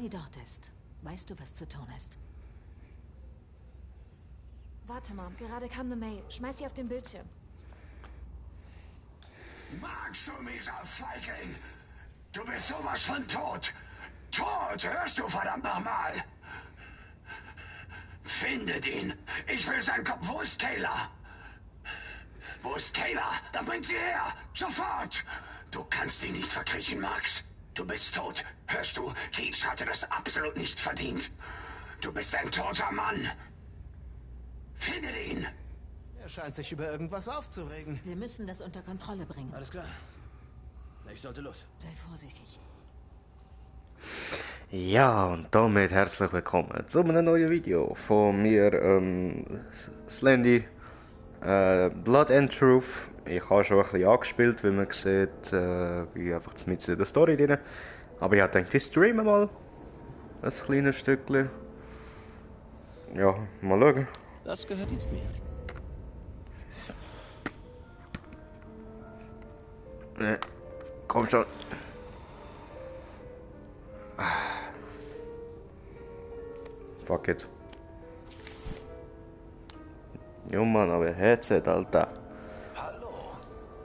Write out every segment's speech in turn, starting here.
Tony dort ist, weißt du, was zu tun ist. Warte mal, gerade kam eine Mail. Schmeiß sie auf den Bildschirm. Magst du, mieser Feigling? Du bist sowas von tot. Tot, hörst du verdammt nochmal? Findet ihn. Ich will seinen Kopf. Wo ist Kayla? Wo ist Kayla? Dann bringt sie her. Sofort. Du kannst ihn nicht verkriechen, Max. Du bist tot. Hörst du? Teach hatte das absolut nicht verdient. Du bist ein toter Mann. Findet ihn. Er scheint sich über irgendwas aufzuregen. Wir müssen das unter Kontrolle bringen. Alles klar. Ich sollte los. Sei vorsichtig. Ja, und damit herzlich willkommen zu einem neuen Video von mir, Slendy, Blood and Truth. Ich habe schon ein bisschen angespielt, wie man sieht, bin einfach mitten in der Story drin. Aber ich denke, ich streame mal ein kleines Stückchen. Ja, mal schauen. Das gehört jetzt mir. Ne, komm schon. Fuck it. Jo Mann, aber Headset, Alter. Hallo,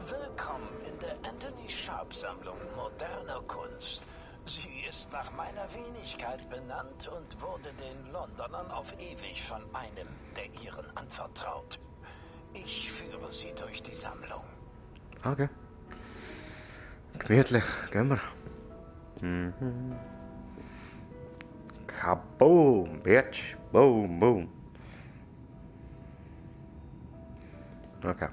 willkommen in der Anthony Sharp Sammlung moderner Kunst. Sie ist nach meiner Wenigkeit benannt und wurde den Londonern auf ewig von einem der ihren anvertraut. Ich führe sie durch die Sammlung. Okay. Gemütlich, gehen wir. Mhm. Kaboom, bitch. Boom, boom. Okay.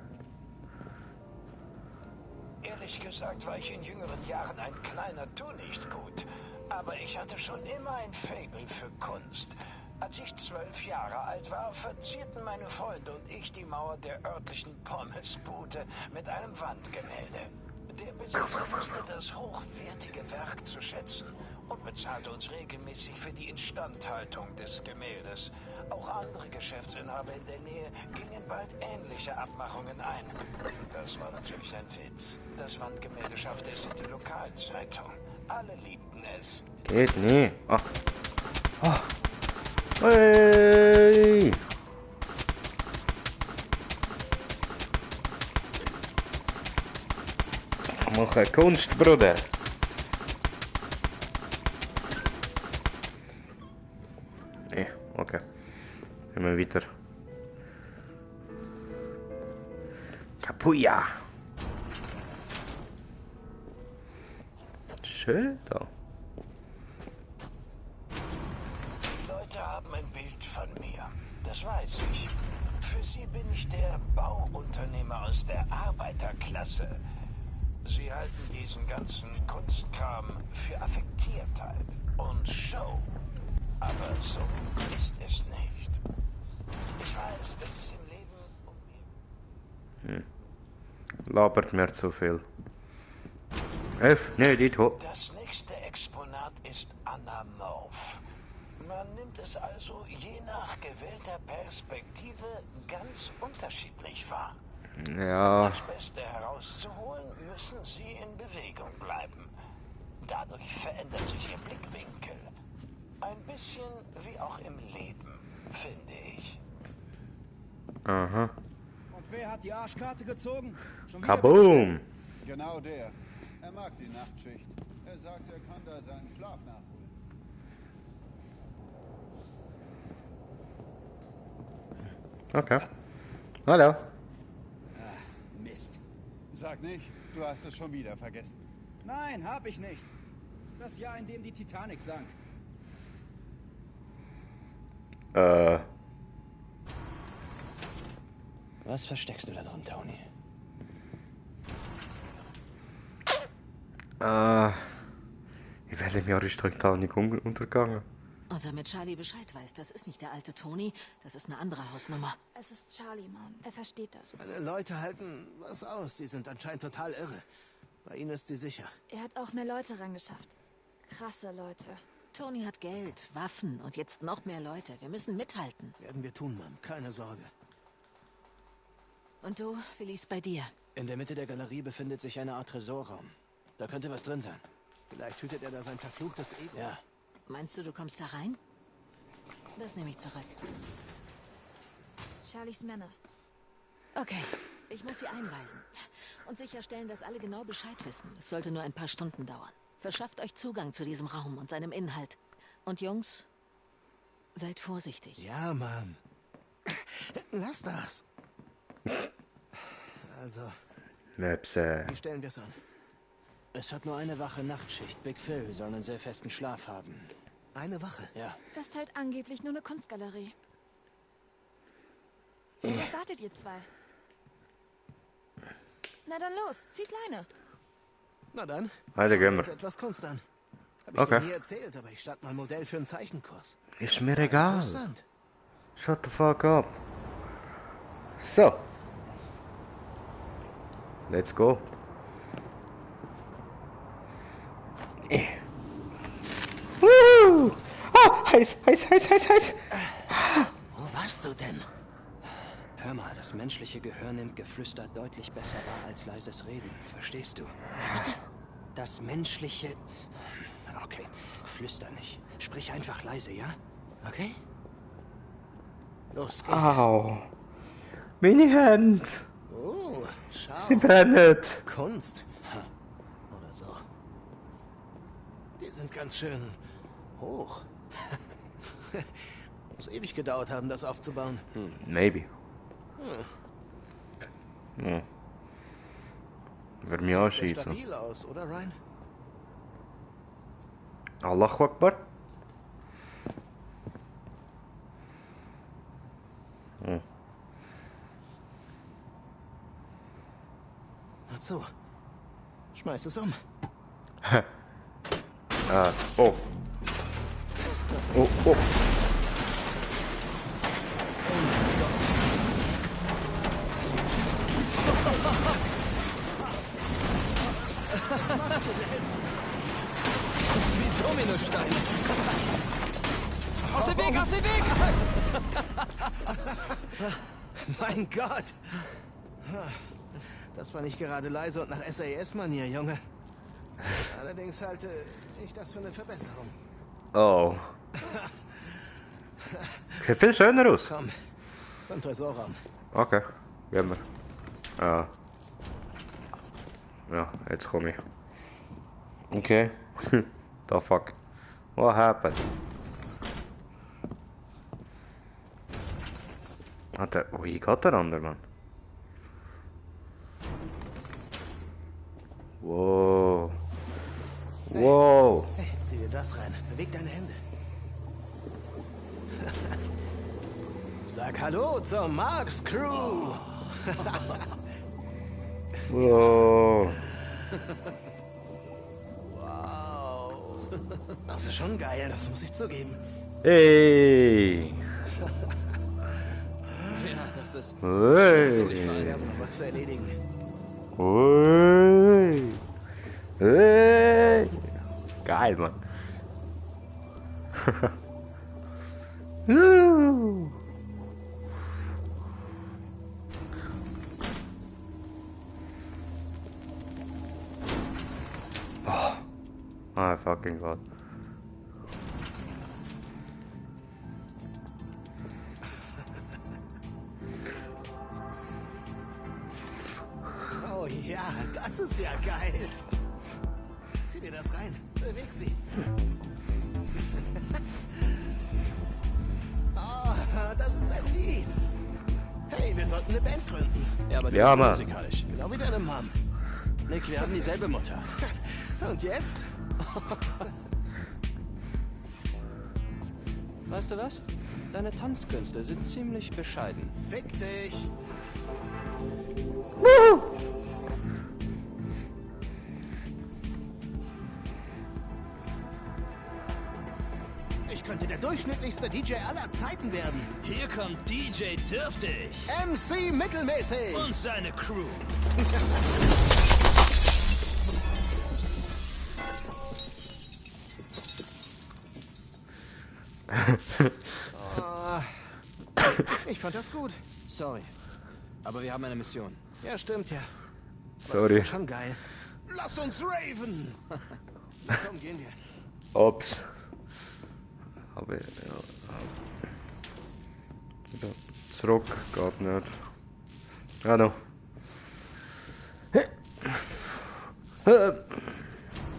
Ehrlich gesagt war ich in jüngeren Jahren ein kleiner Tunichtgut. Aber ich hatte schon immer ein Faible für Kunst. Als ich 12 Jahre alt war, verzierten meine Freunde und ich die Mauer der örtlichen Pommesbude mit einem Wandgemälde. Der Besitzer wusste das hochwertige Werk zu schätzen und bezahlte uns regelmäßig für die Instandhaltung des Gemäldes. Auch andere Geschäftsinhaber in der Nähe gingen bald ähnliche Abmachungen ein. Das war natürlich ein Witz. Das Wandgemälde schaffte es in die Lokalzeitung. Alle liebten es. Geht nie. Ach. Oh. Hey. Ich mache Kunst, Bruder. Nee, okay. Gehen wir weiter. Kapuja. Schön da. Die Leute haben ein Bild von mir. Das weiß ich. Für sie bin ich der Bauunternehmer aus der Arbeiterklasse. Sie halten diesen ganzen Kunstkram für Affektiertheit und Show. Aber so ist es nicht. Ich weiß, dass es im Leben um mich... Labert mir zu viel. Nee, die tot. Das nächste Exponat ist anamorph. Man nimmt es also je nach gewählter Perspektive ganz unterschiedlich wahr. Ja. Das Beste herauszuholen, müssen sie in Bewegung bleiben. Dadurch verändert sich ihr Blickwinkel. Ein bisschen wie auch im Leben, finde ich. Aha. Und wer hat die Arschkarte gezogen? Schon wieder Kaboom. Genau der. Er mag die Nachtschicht. Er sagt, er kann da seinen Schlaf nachholen. Okay. Hallo. Mist. Sag nicht, du hast es schon wieder vergessen. Nein, hab ich nicht. Das Jahr, in dem die Titanic sank. Was versteckst du da drin, Tony? Ich werde im Jahr ist Titanic untergegangen. Und damit Charlie Bescheid weiß, das ist nicht der alte Tony, das ist eine andere Hausnummer. Es ist Charlie, Mom. Er versteht das. Meine Leute halten was aus. Die sind anscheinend total irre. Bei ihnen ist sie sicher. Er hat auch mehr Leute rangeschafft. Krasse Leute. Tony hat Geld, Waffen und jetzt noch mehr Leute. Wir müssen mithalten. Werden wir tun, Mann. Keine Sorge. Und du, wie lief's bei dir? In der Mitte der Galerie befindet sich eine Art Tresorraum. Da könnte was drin sein. Vielleicht hütet er da sein verfluchtes Ego. Ja, Meinst du, du kommst da rein? Das nehme ich zurück. Charlies Männer. Okay, ich muss sie einweisen. Und sicherstellen, dass alle genau Bescheid wissen. Es sollte nur ein paar Stunden dauern. Verschafft euch Zugang zu diesem Raum und seinem Inhalt. Und Jungs, seid vorsichtig. Ja, Mann. Lass das. Also, wie stellen wir es an? Es hat nur eine Wache Nachtschicht. Big Phil soll einen sehr festen Schlaf haben. Eine Wache? Ja. Das ist halt angeblich nur eine Kunstgalerie. Worauf wartet ihr zwei? Na dann los, zieht Leine. Na dann. Weiter gehen Jetzt wir. etwas Kunst an. Hab ich dir nie erzählt, aber ich stand mal Modell für einen Zeichenkurs. Ist mir egal. Interessant. Shut the fuck up. So. Let's go. Woo! Ah, heiß. Wo warst du denn? Hör mal, das menschliche Gehör nimmt Geflüster deutlich besser wahr als leises Reden. Verstehst du? Das menschliche... Okay, flüster nicht. Sprich einfach leise, ja? Okay. Los, geh. Au. Meine Hände. Oh, schau. Sie brennen. Kunst. Oder so. Die sind ganz schön hoch. Muss ewig gedauert haben, das aufzubauen. Maybe. Würde mich Sieht anschießen. stabil aus, oder Ryan? Allahu Akbar. Na zu. Schmeiß es um. Oh. Oh. Wie Dominosteine. Aus dem Weg! Mein Gott. Das war nicht gerade leise und nach SAS-Manier, Junge. Allerdings halte ich das für eine Verbesserung. Oh. Sieht viel schöner aus. Komm, zum Tresorraum. Okay, gehen wir. Ja, jetzt komme ich. Okay. The fuck. What happened? Wie geht der andere, Mann? Wow. Wow. Hey, zieh dir das rein. Beweg deine Hände. Sag Hallo zur Marks Crew. Wow. Wow. Das ist schon geil, das muss ich zugeben. Hey. Ja, das ist... Hey. Wir haben noch was zu erledigen. Hey. Hey. Geil, Mann. Oh. My fucking God. Oh ja, das ist ja geil. Zieh dir das rein. Beweg sie. Oh, das ist ein Lied. Hey, wir sollten eine Band gründen. Ja, aber Ja, du Mann. bist musikalisch. Genau wie deine Mom. Nick, wir haben dieselbe Mutter. Und jetzt? Weißt du was? Deine Tanzkünste sind ziemlich bescheiden. Fick dich. Ich könnte der durchschnittlichste DJ aller Zeiten werden. Hier kommt DJ Dürftig MC mittelmäßig. und seine Crew. Ich fand das gut. Sorry. Aber wir haben eine Mission. Ja, stimmt ja. Sorry. Das ist schon geil. Lass uns raven. Komm, gehen wir. Ups. Aber ja. Wieder zurück, geht nicht. Ja, noch.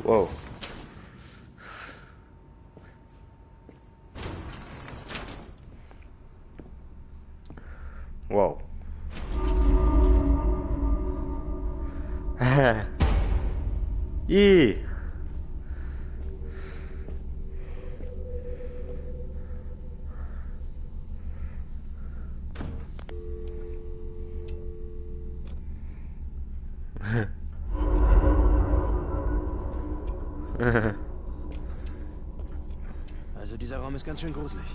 Wow. Wow. Ih. Also dieser Raum ist ganz schön gruselig.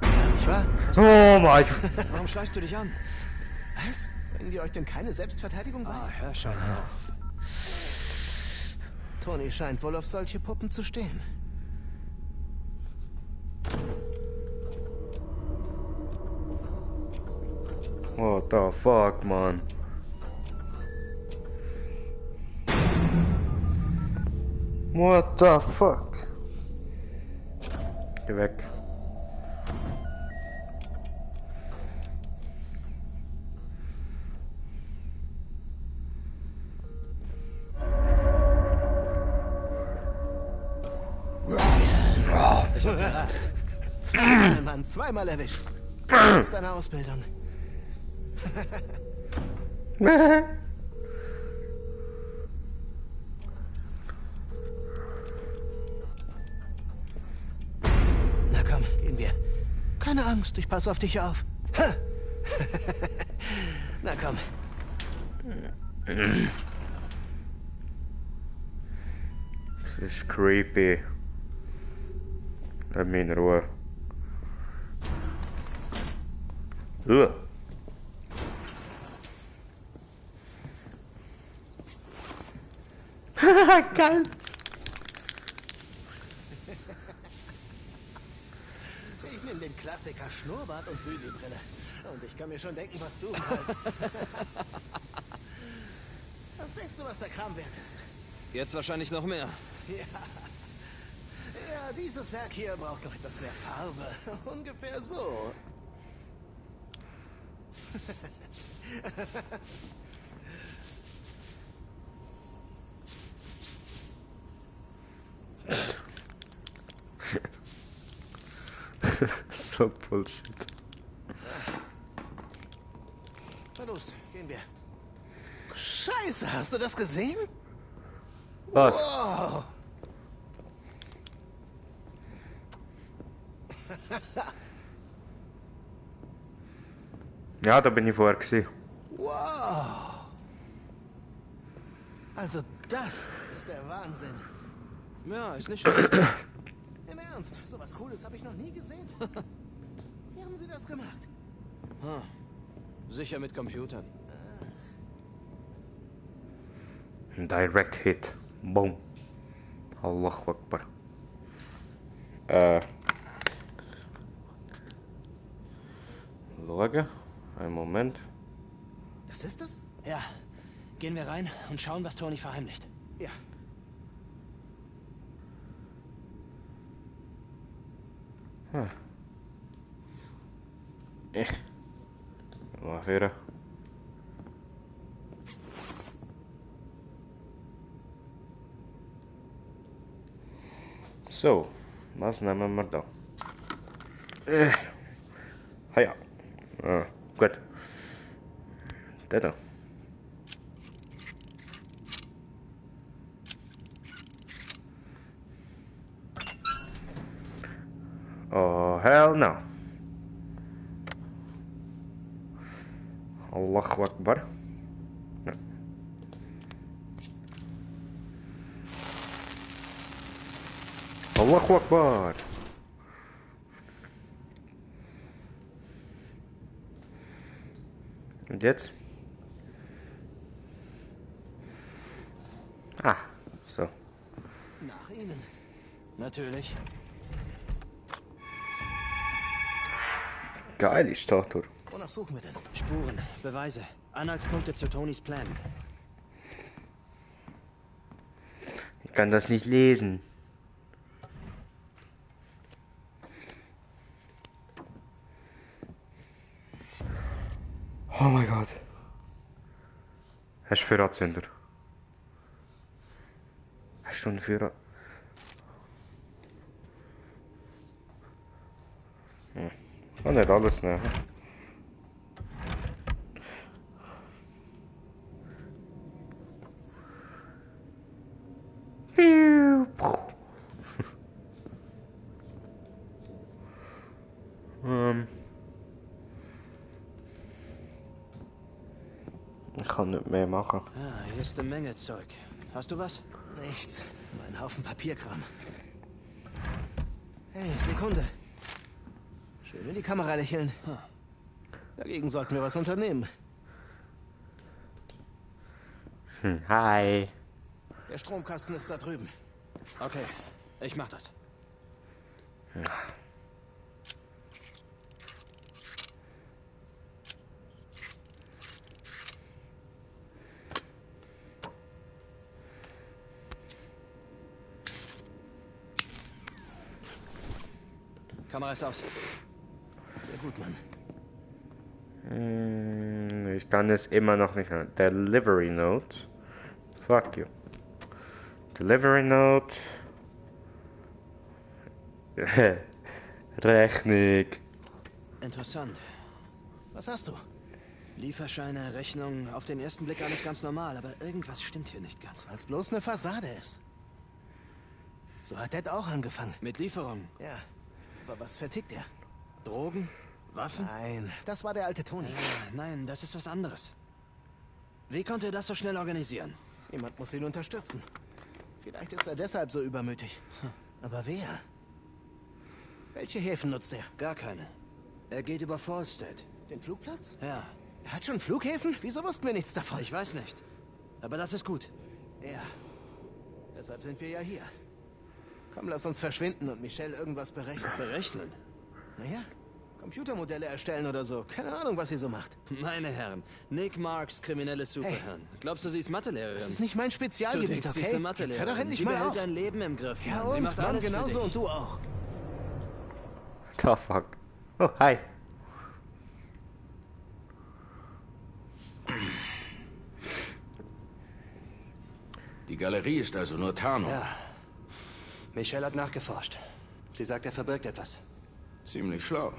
Nicht wahr? Oh mein Gott. Warum schleichst du dich an? Was? Bringen die euch denn keine Selbstverteidigung bei? Ah, hör schon auf. Tony scheint wohl auf solche Puppen zu stehen. What the fuck, man? What the fuck? Geh weg. Zweimal, Mann, zweimal erwischt. Das ist deine Ausbildung. Na komm, gehen wir. Keine Angst, ich passe auf dich auf. Na komm. Das ist creepy. Lass mich in Ruhe. Geil. Ich nehme den Klassiker Schnurrbart und Bügelbrille. Und ich kann mir schon denken, was du meinst. Was denkst du, was der Kram wert ist? Jetzt wahrscheinlich noch mehr. Ja, dieses Werk hier braucht noch etwas mehr Farbe. Ungefähr so. So Bullshit. Na los, gehen wir. Scheiße, hast du das gesehen? Was? Wow. Ja, da bin ich vorher gewesen. Wow. Also das ist der Wahnsinn. Ja, ist nicht schlecht. Im Ernst, sowas Cooles habe ich noch nie gesehen. Wie haben Sie das gemacht? Sicher mit Computern. Direct hit. Boom. Allahu Akbar. Schauen. Einen Moment. Das ist es? Ja, gehen wir rein und schauen, was Tony verheimlicht. Ja. Mal hören. So, was nehmen wir da? Ah ja. Gut. Der da. Oh, hell no. Allahu Akbar. Ja. Allahu Akbar. Und jetzt? Ah, so. Nach Ihnen. Natürlich. Geile Statue. Wonach suchen wir denn? Spuren, Beweise, Anhaltspunkte zu Tonys Plänen. Ich kann das nicht lesen. Oh mein Gott. Hast du Führerzünder? Hast du einen Führer? Ich kann nicht alles nehmen. Ich kann nicht mehr machen. Ah, hier ist eine Menge Zeug. Hast du was? Nichts. Nur ein Haufen Papierkram. Hey, Sekunde. Schön in die Kamera lächeln. Dagegen sollten wir was unternehmen. Hi. Der Stromkasten ist da drüben. Okay, ich mach das. Kamera ist aus. Sehr gut, Mann. Ich kann es immer noch nicht hören. Delivery Note. Fuck you. Delivery Note. Rechnung. Interessant. Was hast du? Lieferscheine, Rechnung, auf den ersten Blick alles ganz normal, aber irgendwas stimmt hier nicht ganz. Als bloß eine Fassade ist. So hat Ed auch angefangen. Mit Lieferungen? Ja. Aber was vertickt er? Drogen? Waffen? Nein, das war der alte Toni. Nein, das ist was anderes. Wie konnte er das so schnell organisieren? Jemand muss ihn unterstützen. Vielleicht ist er deshalb so übermütig. Aber wer? Welche Häfen nutzt er? Gar keine. Er geht über Falstead. Den Flugplatz? Ja. Er hat schon Flughäfen? Wieso wussten wir nichts davon? Ich weiß nicht. Aber das ist gut. Ja. Deshalb sind wir ja hier. Komm, lass uns verschwinden und Michelle irgendwas berechnen. Berechnen? Naja, Computermodelle erstellen oder so. Keine Ahnung, was sie so macht. Meine Herren, Nick Marks, kriminelles Superhirn. Glaubst du, sie ist Mathelehrerin? Das ist nicht mein Du Spezialgebiet, denkst, sie ist okay? eine Mathelehrerin. Jetzt hör doch endlich sie mal behält auf. dein Leben im Griff. Ja, Mann. Sie und macht Mann, alles für genauso dich. und du auch. The fuck? Oh, hi. Die Galerie ist also nur Tarnung. Ja. Michelle hat nachgeforscht. Sie sagt, er verbirgt etwas. Ziemlich schlau.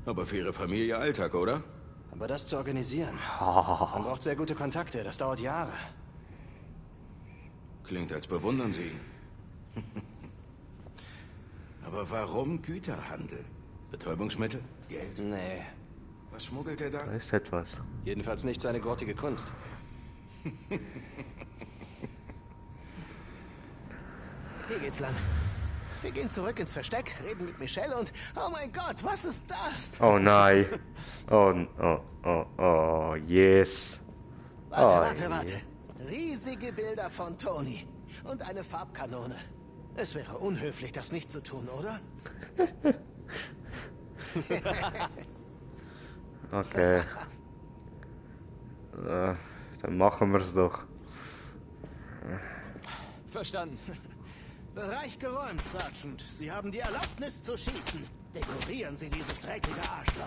Aber für ihre Familie Alltag, oder? Aber das zu organisieren, man braucht sehr gute Kontakte. Das dauert Jahre. Klingt, als bewundern Sie ihn. Aber warum Güterhandel? Betäubungsmittel? Geld? Nee, Was schmuggelt er da? Da ist etwas. jedenfalls nicht seine grottige Kunst. Hier geht's lang. Wir gehen zurück ins Versteck, reden mit Michelle und... Oh mein Gott, was ist das? Oh nein. Oh, yes. Warte. Riesige Bilder von Toni. Und eine Farbkanone. Es wäre unhöflich, das nicht zu tun, oder? Okay. Dann machen wir's doch. Verstanden. Bereich geräumt, Sergeant. Sie haben die Erlaubnis zu schießen. Dekorieren Sie dieses dreckige Arschloch.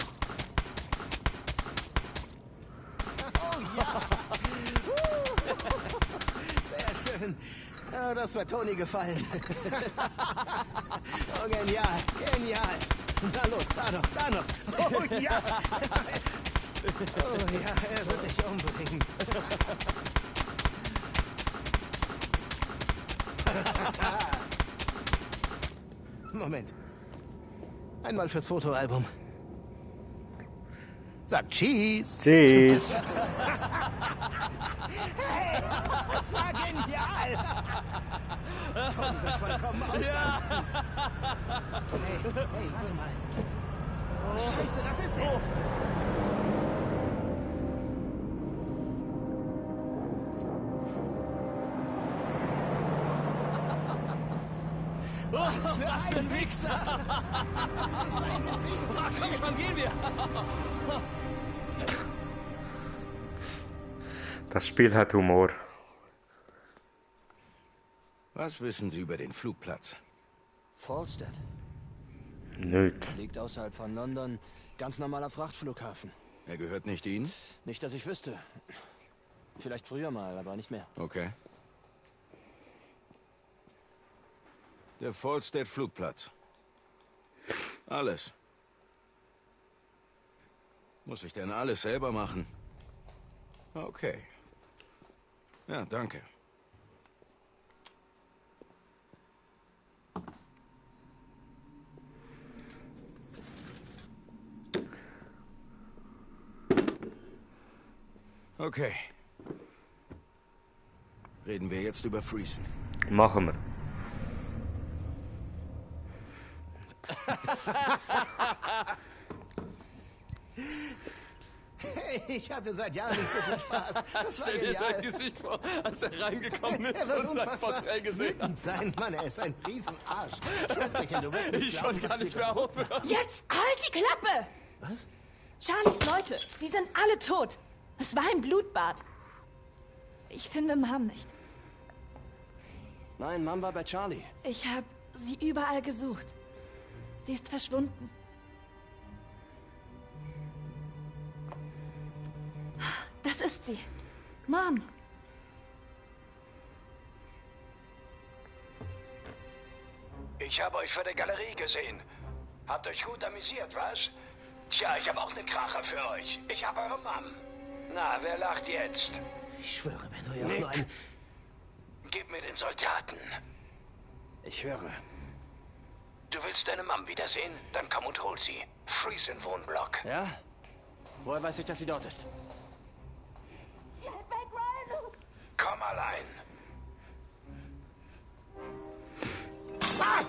Oh ja! Sehr schön. Ja, das wird Toni gefallen. Oh, genial. Na los, da noch. Oh ja! Oh ja, er wird dich umbringen. Moment. Einmal fürs Fotoalbum. Sag Cheese. Cheese. Hey, das war genial. Tom wird vollkommen ausrasten. Hey, warte mal. Oh, Scheiße, das ist der. Was für ein Wichser! Das ist ein Gesicht! Komm schon, gehen wir! Das Spiel hat Humor. Was wissen Sie über den Flugplatz? Falstead Nicht. liegt außerhalb von London. Ganz normaler Frachtflughafen. Er gehört nicht Ihnen? Nicht, dass ich wüsste. Vielleicht früher mal, aber nicht mehr. Okay. Der Fallstate Flugplatz. Alles. Muss ich denn alles selber machen? Okay. Ja, danke. Okay. Reden wir jetzt über Friesen. Machen wir. Hey, ich hatte seit Jahren nicht so viel Spaß. Das war Stell dir sein genial. Gesicht vor, als er reingekommen ist Er wird und sein unfassbar Porträt gesehen hat. wütend sein. Mann, er ist ein Riesenarsch. Schwesterchen, du wirst nicht Ich glauben, wollte gar was nicht wir- mehr aufhören. Jetzt halt die Klappe! Was? Charlies Leute, sie sind alle tot. Es war ein Blutbad. Ich finde Mom nicht. Nein, Mom war bei Charlie. Ich habe sie überall gesucht. Sie ist verschwunden. Das ist sie. Mom. Ich habe euch vor der Galerie gesehen. Habt euch gut amüsiert, was? Tja, ich habe auch einen Kracher für euch. Ich habe eure Mom. Na, wer lacht jetzt? Ich schwöre, wenn du ja auch nur ein... Gib mir den Soldaten. Ich höre. Du willst deine Mom wiedersehen? Dann komm und hol sie. Friesen Wohnblock. Ja? Woher weiß ich, dass sie dort ist? Komm allein. Fuck!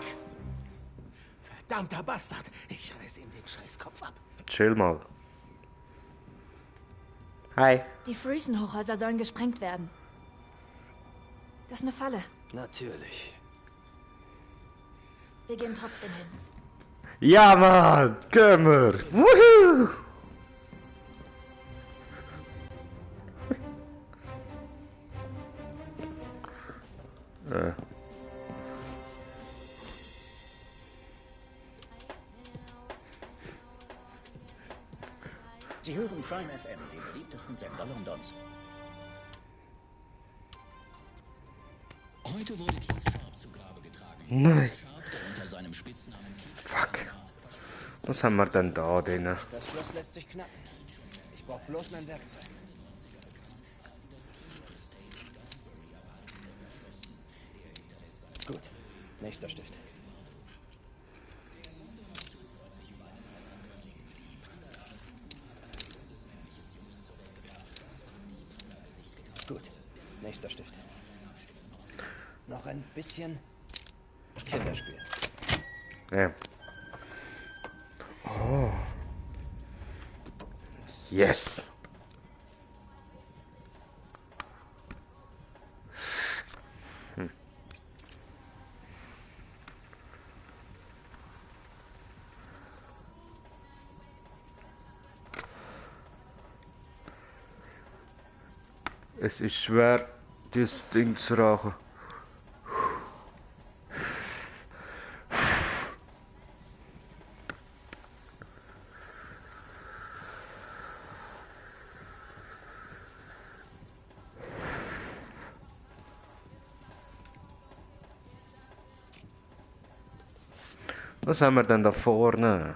Verdammter Bastard! Ich reiß ihm den Scheißkopf ab. Chill mal. Hi. Die Friesen-Hochhäuser sollen gesprengt werden. Das ist eine Falle. Natürlich. Wir gehen trotzdem hin. Ja, Mann! Gehen wir! Woohoo! Sie hören Prime FM, den beliebtesten Sender Londons. Heute wurde Keith Sharp zu Grabe getragen. Nein. Sharp, der unter seinem Spitznamen Keith Fuck. Was haben wir denn da drin? Das Schloss lässt sich knacken. Ich brauche bloß mein Werkzeug. Gut. Nächster Stift. Gut. Nächster Stift. Noch ein bisschen Kinderspiel. Ja. Oh. Yes. Es ist schwer, dieses Ding zu rauchen. Was haben wir denn da vorne?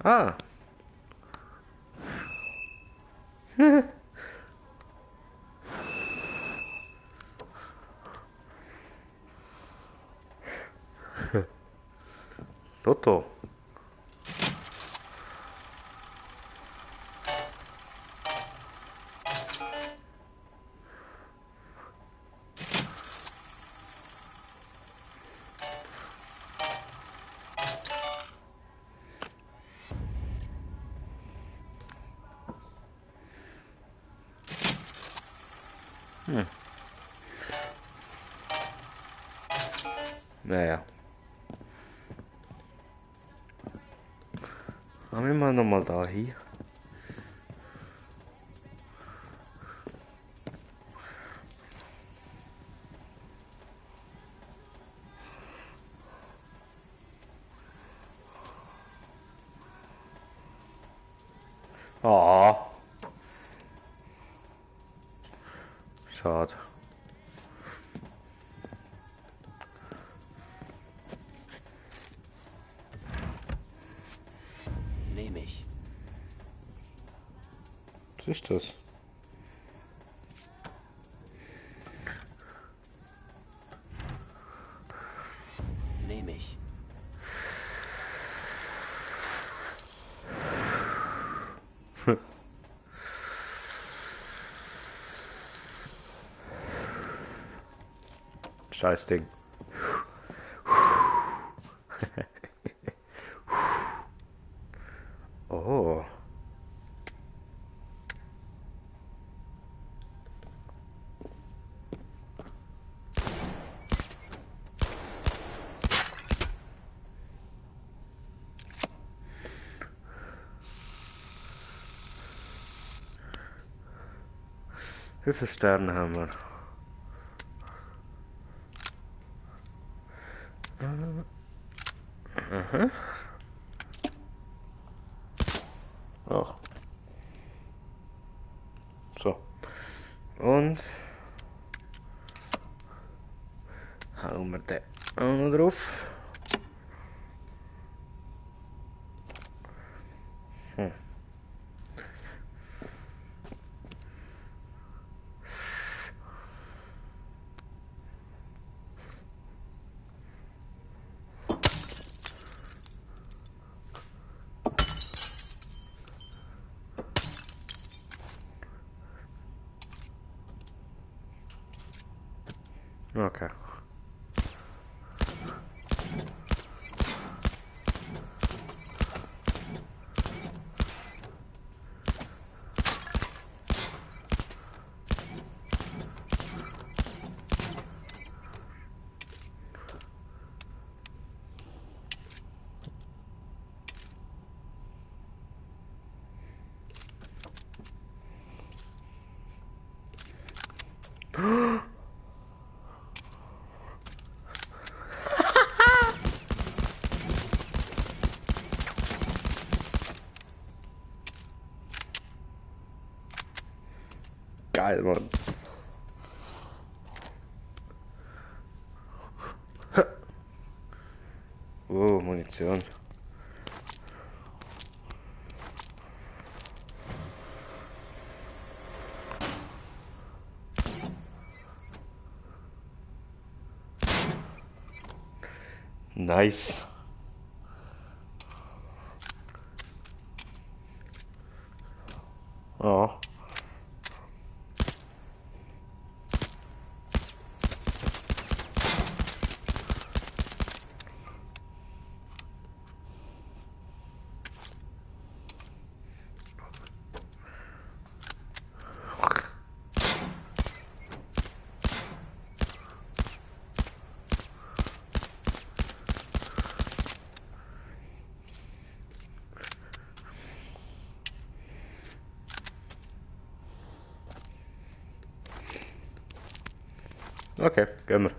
Ah. Toto. Naja. Machen wir mal nochmal da hin. Oh. Schade. Nehme ich. Was ist das? Nehme ich. Scheiß Ding. Oh. Wie viele Sterne haben wir? Aha. Ach. So. Und hauen wir den auch noch drauf. Okay. Geil, Mann. Oh, Munition. Nice. Oh. Okay, gehen wir.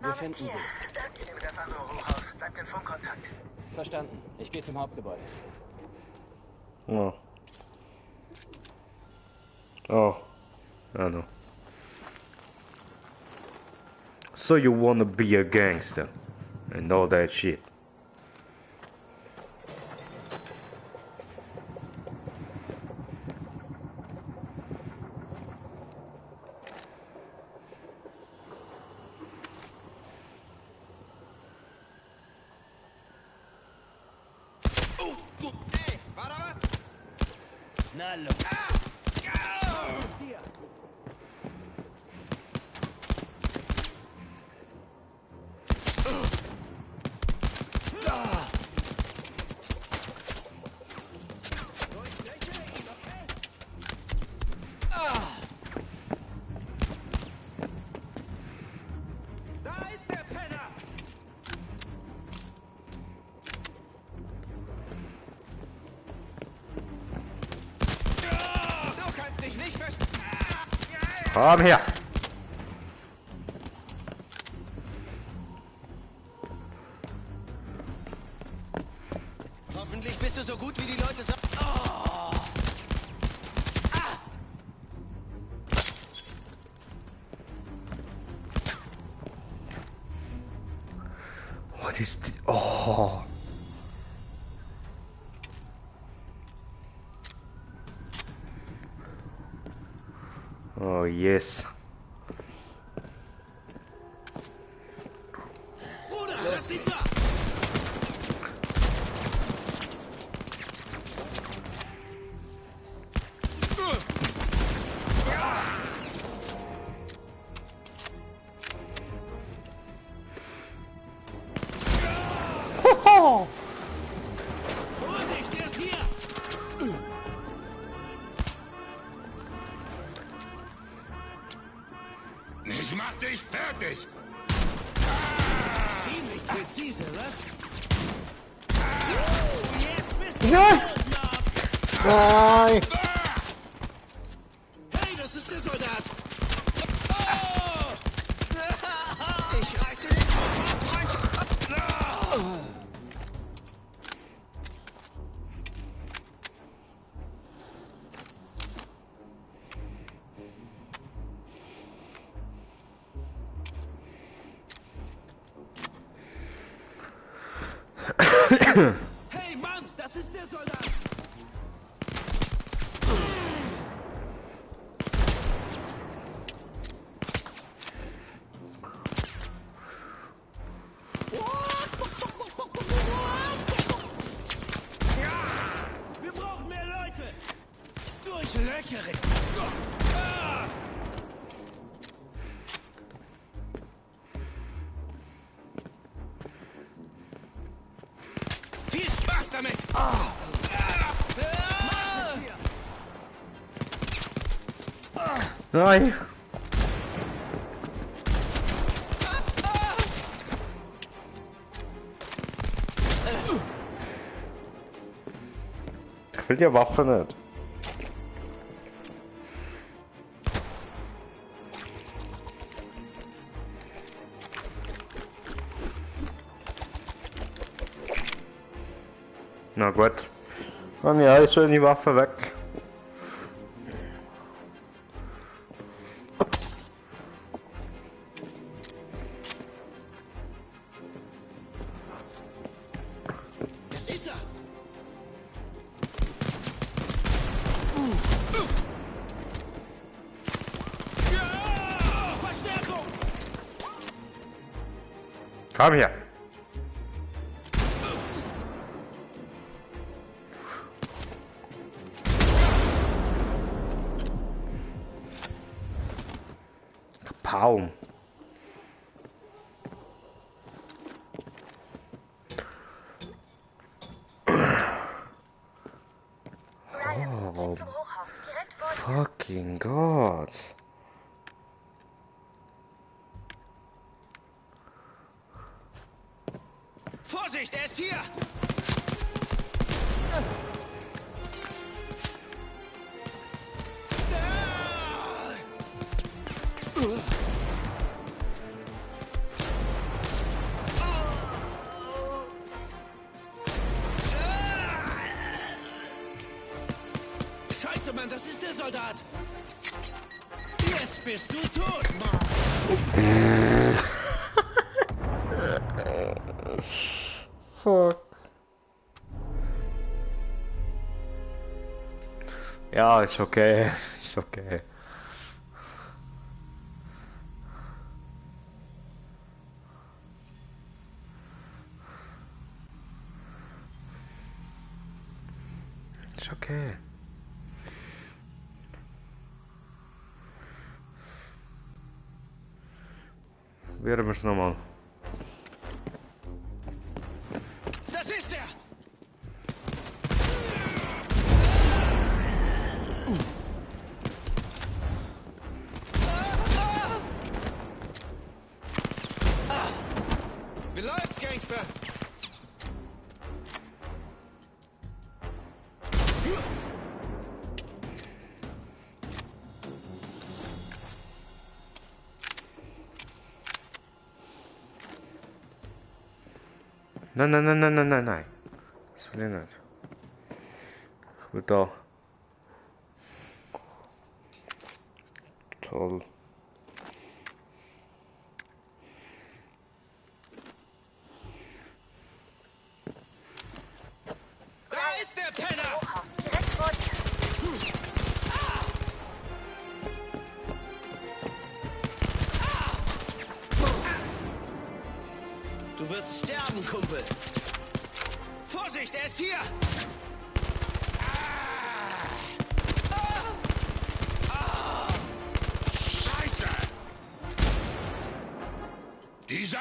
Wir finden sie. Ich nehme das andere Hochhaus. Bleibt in Funkkontakt. Verstanden. Ich gehe zum Hauptgebäude. Oh. Oh. I know. So you wanna be a gangster and all that shit. Hey, war da was? Na los. Hier. Komm her! Hoffentlich bist du so gut, wie die Leute sagen. Oh. Ah. What is the... Oh. Oh, yes. Bruder, das ist da! Vorsicht, der ist hier! Ich mach dich fertig! Ziemlich präzise, was? Jetzt bist du Nein! Nein! Hey, das ist der Soldat! Oh! Ich reiße den Kopf ab, Freund! Hey, Mann, das ist der Soldat! Wir brauchen mehr Leute! Durchlöchere! Viel Spaß damit! Nein! Ich will die Waffe nicht. Na gut. Dann ja, ist schon die Waffe weg. Das ist er! Ja, Verstärkung! Komm her! Baum. Oh, fucking God. Vorsicht, er ist hier! Scheiße, Mann, das ist der Soldat! Jetzt bist du tot, Mann! Fuck. Ja, ist okay. Ist okay. Ist okay. Probieren wir es nochmal. Das ist er! Wie läuft's, Gangster? Nein, nein, nein, nein, nein, nein, nein. Das will ich nicht. Ich will da. Toll. Da ist der Penner! Direkt vor dir. Du wirst sterben, Kumpel! Vorsicht, er ist hier! Scheiße! Dieser...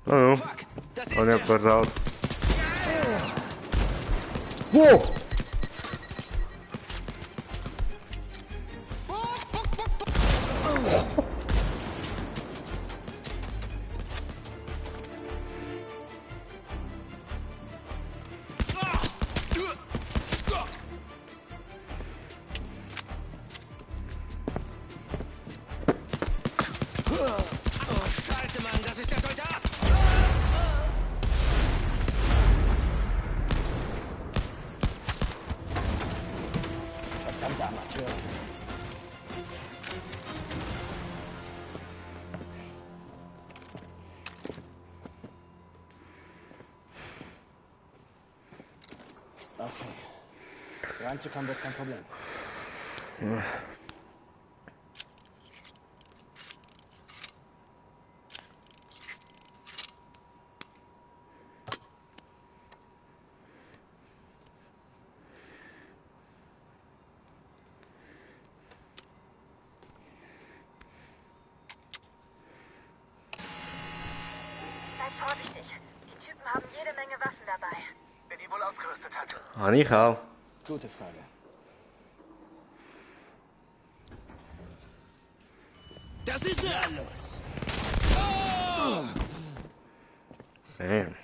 Oh, Fuck, das ist und der. ich versagt. Wow! Oh, Scheiße, Mann, das ist der Soldat! Verdammter Amateur. Okay. Reinzukommen wird kein Problem. Seid vorsichtig. Die Typen haben jede Menge Waffen dabei. Wer die wohl ausgerüstet hat. Habe ich auch. Gute Frage. Das ist er! Los. Man.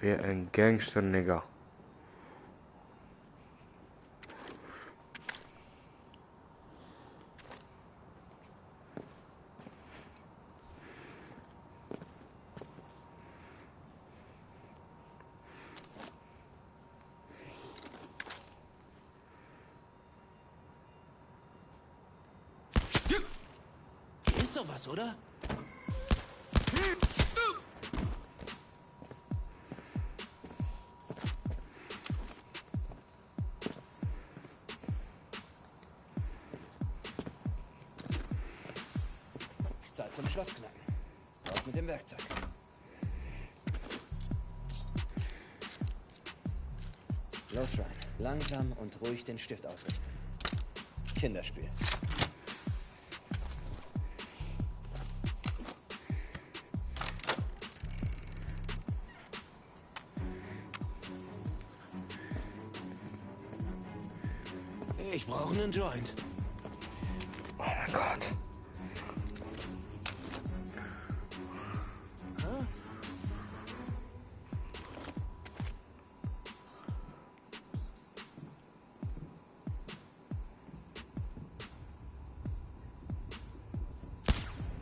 Wie ein Gangster-Nigger. Hier ist doch was, oder? Zeit zum Schlossknacken. Raus mit dem Werkzeug. Los, Ryan. Langsam und ruhig den Stift ausrichten. Kinderspiel. Ich brauche einen Joint. Oh mein Gott.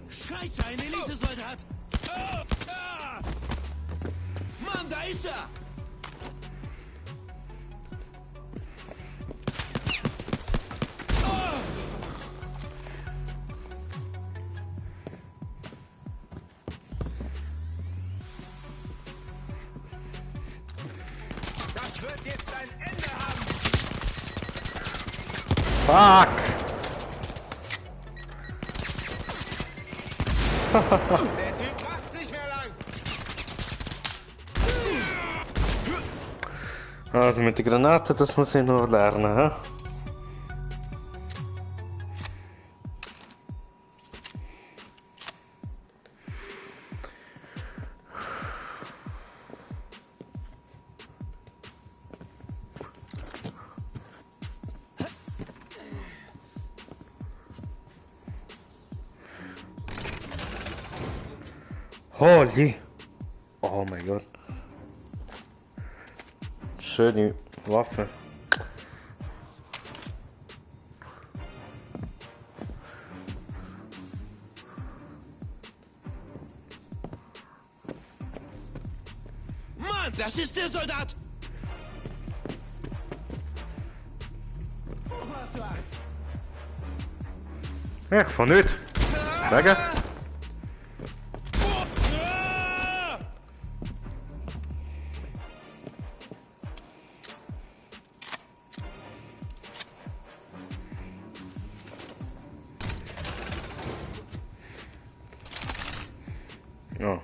Scheiße, ein Elitesoldat! Mann, da ist er! jetzt ein Ende haben. Fuck! Der Typ macht nicht mehr lang. Also mit der Granate, das muss ich noch lernen, hä? Holy! Oh mein Gott. Schöne Waffe. Mann, das ist der Soldat. Echt, van niet. Lekker. Oh.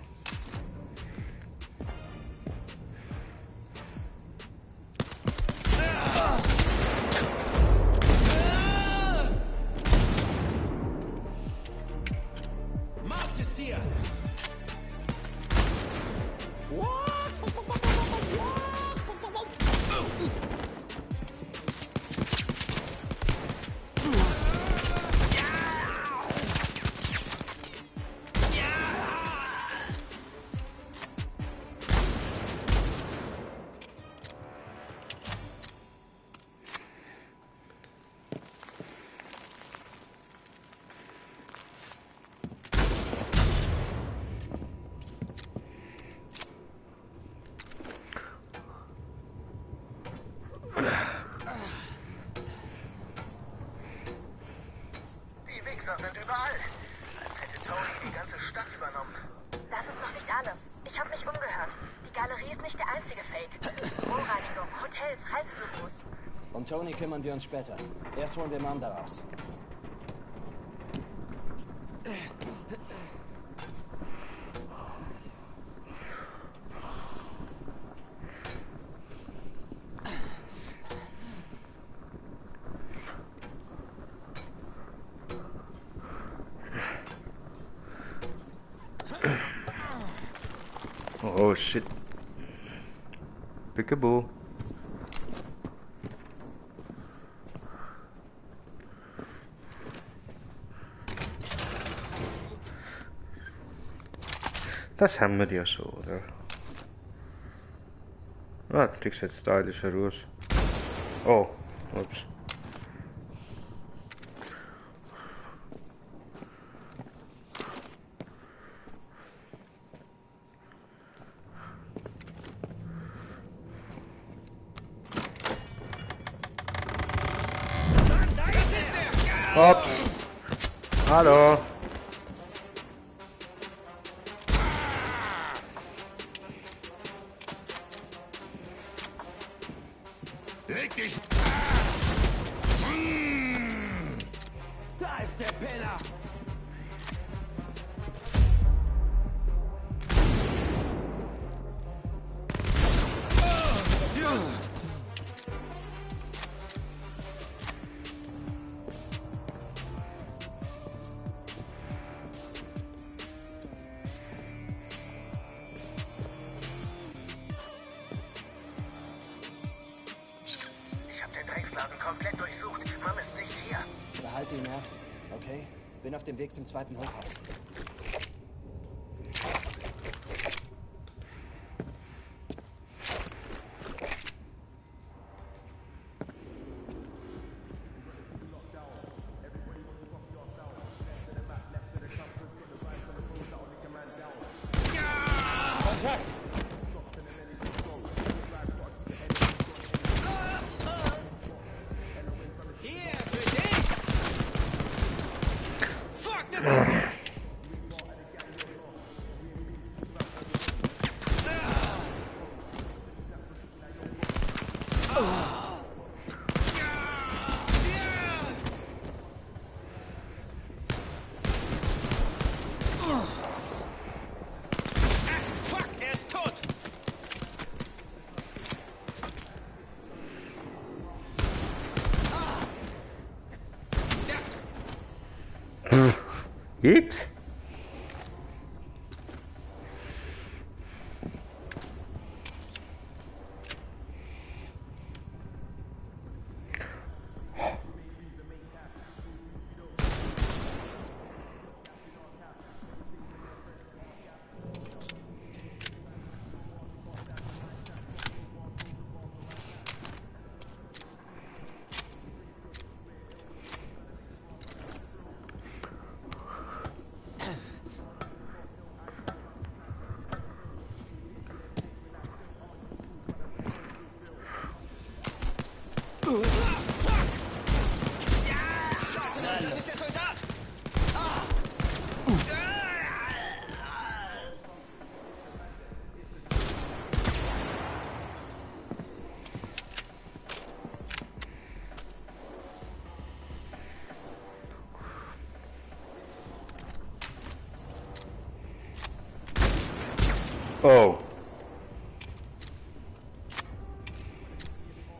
Max ist hier. Die Wichser sind überall. Als hätte Tony die ganze Stadt übernommen. Das ist noch nicht alles. Ich habe mich umgehört. Die Galerie ist nicht der einzige Fake. Rohreinigung, Hotels, Reisebüros. Um Tony kümmern wir uns später. Erst holen wir Mom da raus. Oh shit. Peekaboo. Das haben wir ja schon, oder? Ah, du sieht stylischer aus. Oh, ups. Ups. Hallo. Leg dich! Da ist der Penner! Ich habe den Drecksladen komplett durchsucht. Mom ist nicht hier. Behalte die Nerven, okay? Bin auf dem Weg zum zweiten Hochhaus. Kontakt! Hier, für dich! Fuck, Jetzt? Oh.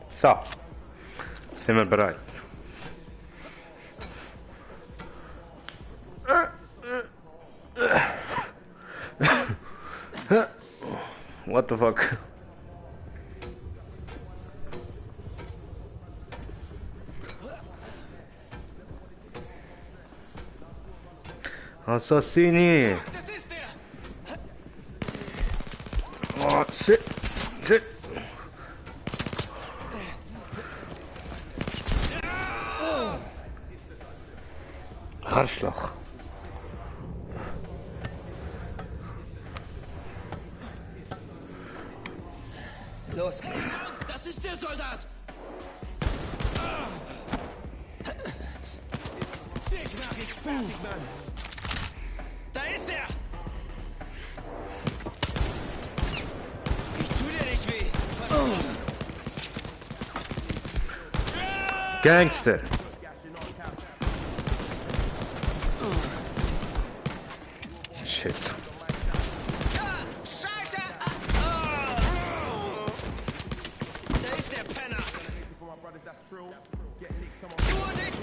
So. Sind wir bereit? What the fuck? Assassini! Oh, shit! Shit! Arschloch! Los geht's! Das ist der Soldat! Dich mach ich fertig, Mann! Da ist er! Ich tu dir nicht weh! Gangster! Shit. Scheiße! Da ist der Penner! Du und ich!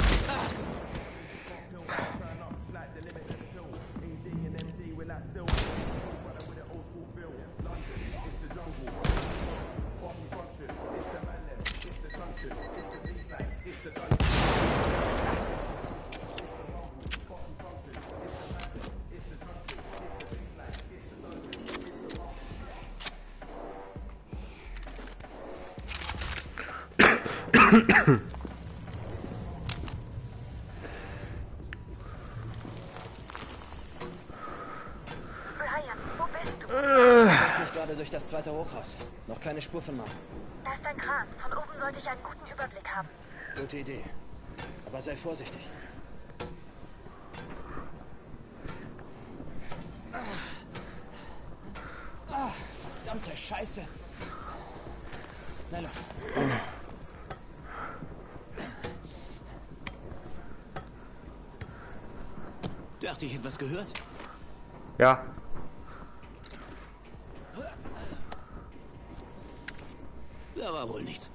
Brian, wo bist du? Ich mich gerade durch das zweite Hochhaus. Noch keine Spur von Mom. Da ist ein Kran. Von oben sollte ich einen guten Überblick haben. Gute Idee. Aber sei vorsichtig. Verdammte Scheiße. Na los. Dachte ich etwas gehört? Ja. Da war wohl nichts.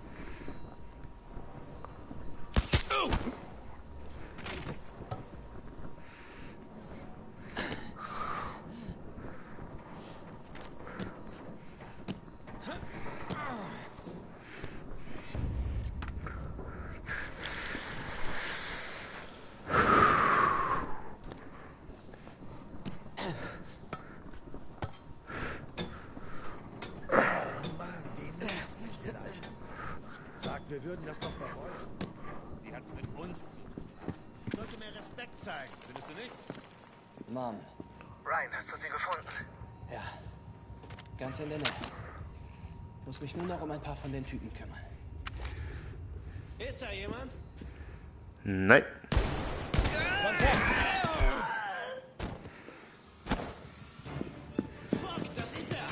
Wir würden das doch bereuen. Sie hat's mit uns zu tun. Sollte mehr Respekt zeigen, findest du nicht? Mom. Ryan, hast du sie gefunden? Ja. Ganz in der Nähe. Muss mich nur noch um ein paar von den Typen kümmern. Ist da jemand? Nein. Fuck, das ist er!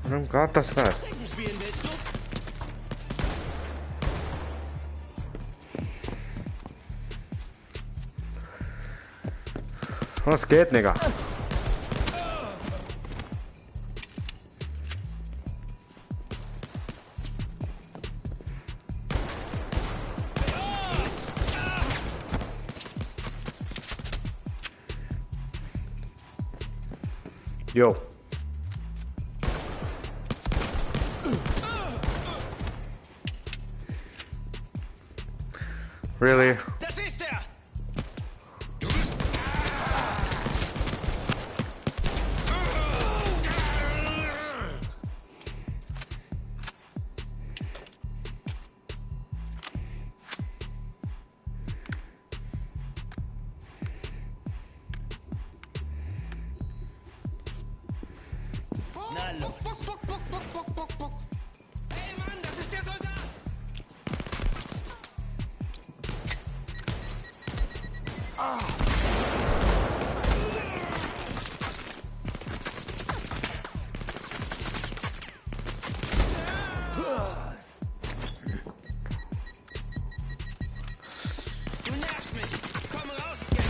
Warum geht das nicht? Stecken spielen willst du? Was geht, Nigga? Jo. Really? Das ist er! Na los. Ey Mann, das ist der Soldat! Du nervst mich! Komm raus jetzt!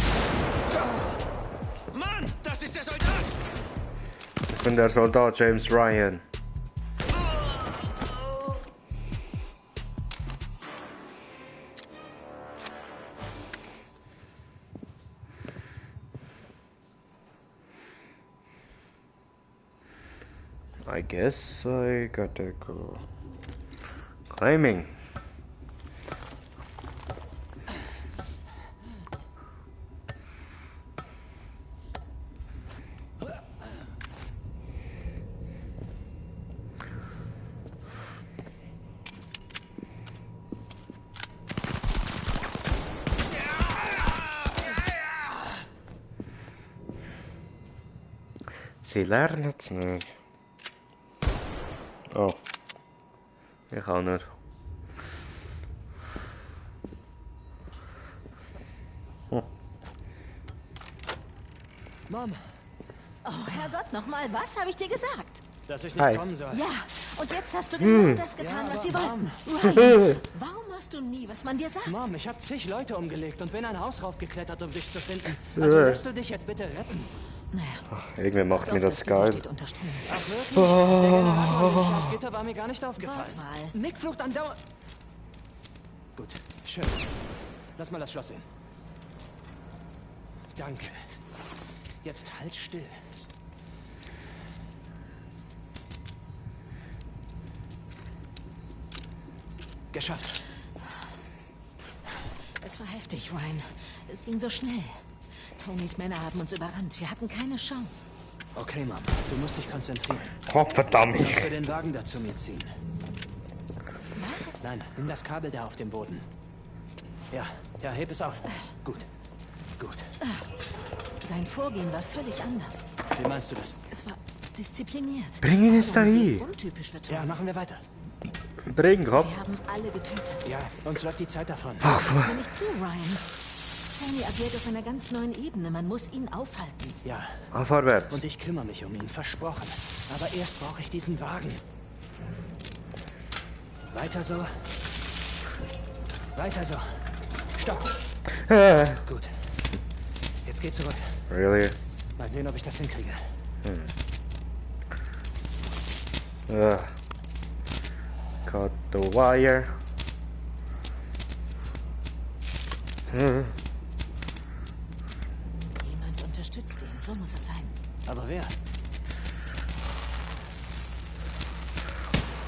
Mann, das ist der Soldat! Ich bin der Soldat James Ryan. I guess I gotta go climbing. Sie lernen es nicht. Oh. Ich auch nicht. Hm. Mom, Oh, Herrgott, nochmal, was habe ich dir gesagt? dass ich nicht kommen soll. Ja, und jetzt hast du genau das getan, Ja, was sie aber wollten. Mom. Ryan, warum machst du nie, was man dir sagt? Mom, ich habe zig Leute umgelegt und bin ein Haus raufgeklettert, um dich zu finden. Also lässt du dich jetzt bitte retten. Irgendwie macht mir das geil. Ach wirklich? Der Generator an dem Scharfgitter war mir gar nicht aufgefallen. Wortwahl. Nick flucht andauernd. Gut, schön. Lass mal das Schloss sehen. Danke. Jetzt halt still. Geschafft. Es war heftig, Ryan. Es ging so schnell. Tonys Männer haben uns überrannt. Wir hatten keine Chance. Okay, Mom. Du musst dich konzentrieren. Oh, verdammt. Kannst du den Wagen da zu mir ziehen? Was? Nein, nimm das Kabel da auf dem Boden. Ja, heb es auf. Gut. Gut. Sein Vorgehen war völlig anders. Wie meinst du das? Es war diszipliniert. Bring ihn jetzt dahin. Untypisch für Tony. Ja, machen wir weiter. Bring, Rob. Sie haben alle getötet. Ja, uns läuft die Zeit davon. Lass mir nicht zu, Ryan. Tony agiert auf einer ganz neuen Ebene. Man muss ihn aufhalten. Ja. Vorwärts. Und ich kümmere mich um ihn, versprochen. Aber erst brauche ich diesen Wagen. Weiter so. Weiter so. Stopp. Gut. Jetzt geh zurück. Really? Mal sehen, ob ich das hinkriege. Cut the wire. Jemand unterstützt ihn. So muss es sein. Aber wer?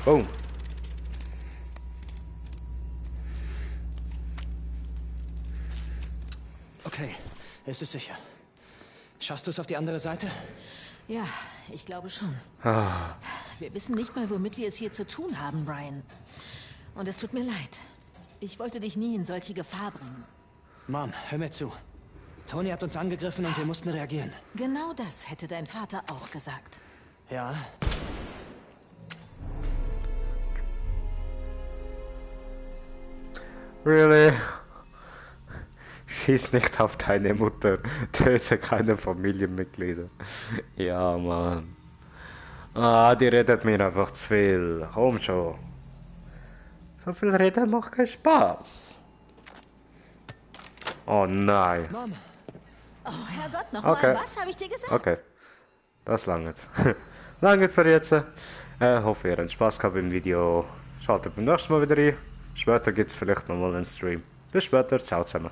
Boom. Okay, es ist sicher. Schaffst du es auf die andere Seite? Ja, ich glaube schon. Ah. Wir wissen nicht mal, womit wir es hier zu tun haben, Ryan. Und es tut mir leid. Ich wollte dich nie in solche Gefahr bringen. Mom, hör mir zu. Tony hat uns angegriffen und wir mussten reagieren. Genau das hätte dein Vater auch gesagt. Ja. Really? Schieß nicht auf deine Mutter. Töte keine Familienmitglieder. Ja, Mann. Ah, die redet mir einfach zu viel. Komm schon. So viel reden macht keinen Spaß. Oh nein. Mom. Oh, Herrgott, nochmal. Okay. Was habe ich dir gesagt? Okay. Das langt. Langt für jetzt. Hoffe, ihr habt Spaß gehabt im Video. Schaltet beim nächsten Mal wieder rein. Später gibt es vielleicht nochmal einen Stream. Bis später. Ciao zusammen.